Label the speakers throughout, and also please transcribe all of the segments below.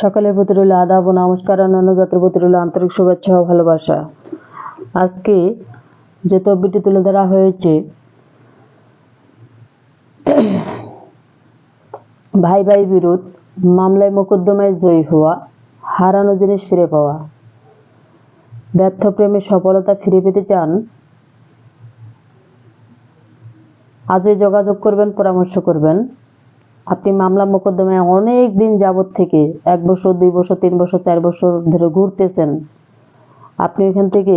Speaker 1: সকলের প্রতি রইল আদাব ও নমস্কার, অন্যান্য জাতির প্রতি রইল আন্তরিক শুভেচ্ছা ও ভালোবাসা। আজকে যে তদবিরটি তুলে ধরা হয়েছে, ভাই ভাই বিরোধ, মামলায় মোকদ্দমায় জয়ী হওয়া, হারানো জিনিস ফিরে পাওয়া। ব্যর্থ প্রেমে সফলতা ফিরে পেতে চান? আজই যোগাযোগ করবেন, পরামর্শ করবেন। আপনি মামলা মোকদ্দমায় অনেক দিন যাবত থেকে 1 বছর 2 বছর 3 বছর 4 বছর ধরে ঘুরতেছেন, আপনি এখান থেকে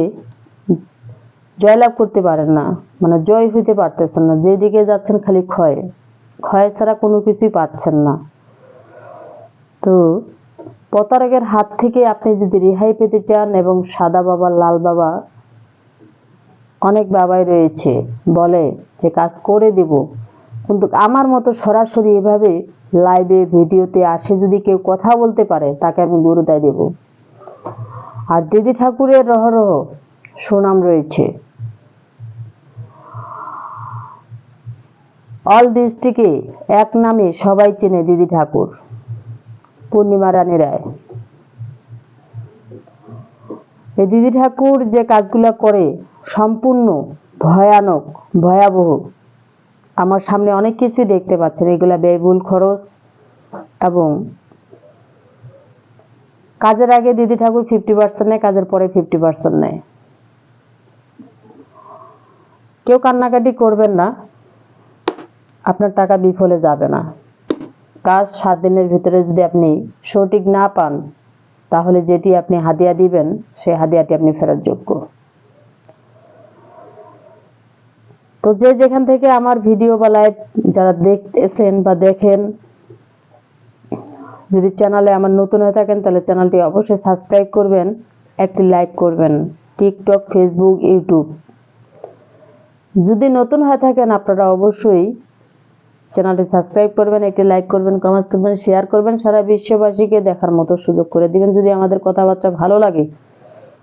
Speaker 1: জয়লাভ করতে পারেন না, মানে জয় হইতে পারতেছেন না। যেদিকে যাচ্ছেন খালি ক্ষয় ক্ষয় ছাড়া কোনো কিছুই পাচ্ছেন না। তো প্রতারকের হাত থেকে আপনি যদি রেহাই পেতে চান, এবং সাদা বাবা লাল বাবা, অনেক বাবাই রয়েছে বলে যে কাজ করে দেব, কিন্তু আমার মতো সরাসরি এভাবে লাইভে ভিডিওতে আসে যদি কেউ কথা বলতে পারে, তাকে আমি গুরুদায় দেব। আর দিদি ঠাকুরের রহরহ সুনাম রয়েছে, অল ডিস্ট্রিক্টে এক নামে সবাই চেনে দিদি ঠাকুর, পূর্ণিমা রানী রায়। এই দিদি ঠাকুর যে কাজগুলো করে সম্পূর্ণ ভয়ানক, ভয়াবহ। আমার সামনে অনেক কিছুই দেখতে পাচ্ছেন, এগুলা ব্যয়বহুল খরচ, এবং কাজের আগে দিদি ঠাকুর 50% নেয়, কাজের পরে 50% নেয়। কেউ কান্নাকাটি করবেন না, আপনার টাকা বিফলে যাবে না। কাজ 7 দিনের ভিতরে যদি আপনি সঠিক না পান, তাহলে যেটি আপনি হাদিয়া দিবেন সেই হাদিয়াটি আপনি ফেরত যোগ্য। তো যে যেখান থেকে আমার ভিডিও বা লাইভ যারা দেখতেছেন বা দেখেন, যদি চ্যানেলে আমার নতুন হয়ে থাকেন তাহলে চ্যানেলটি অবশ্যই সাবস্ক্রাইব করবেন, একটি লাইক করবেন। টিকটক, ফেসবুক, ইউটিউব যদি নতুন হয়ে থাকেন, আপনারা অবশ্যই চ্যানেলটি সাবস্ক্রাইব করবেন, একটি লাইক করবেন, কমেন্ট করবেন, শেয়ার করবেন, সারা বিশ্ববাসীকে দেখার মতো সুযোগ করে দিবেন। যদি আমাদের কথাবার্তা ভালো লাগে,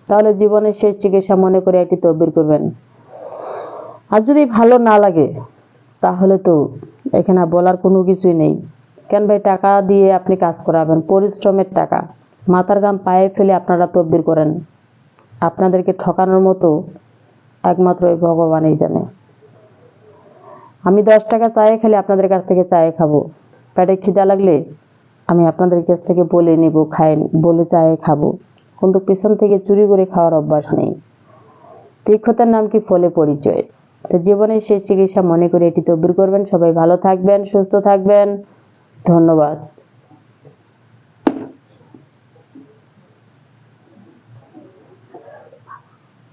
Speaker 1: তাহলে জীবনের শেষ চিকিৎসা মনে করে একটি তদবির করবেন। আর যদি ভালো না লাগে, তাহলে তো এখানে বলার কোনো কিছুই নেই। কেন ভাই, টাকা দিয়ে আপনি কাজ করাবেন, পরিশ্রমের টাকা, মাথার ঘাম পায়ে ফেলে আপনারা তদবির করেন। আপনাদেরকে ঠকানোর মতো একমাত্র ওই ভগবানই জানে। আমি 10 টাকা চায়ে খেলে আপনাদের কাছ থেকে চায়ে খাবো, পেটে খিদা লাগলে আমি আপনাদের কাছ থেকে বলে নিব, বলে চায়ে খাবো, কিন্তু পিছন থেকে চুরি করে খাওয়ার অভ্যাস নেই। তীক্ষ্ণতার নাম কি ফলে পরিচয়। তো জীবনের শেষ চিকিৎসা মনে করে এটি তদবির করবেন। সবাই ভালো থাকবেন, সুস্থ থাকবেন। ধন্যবাদ।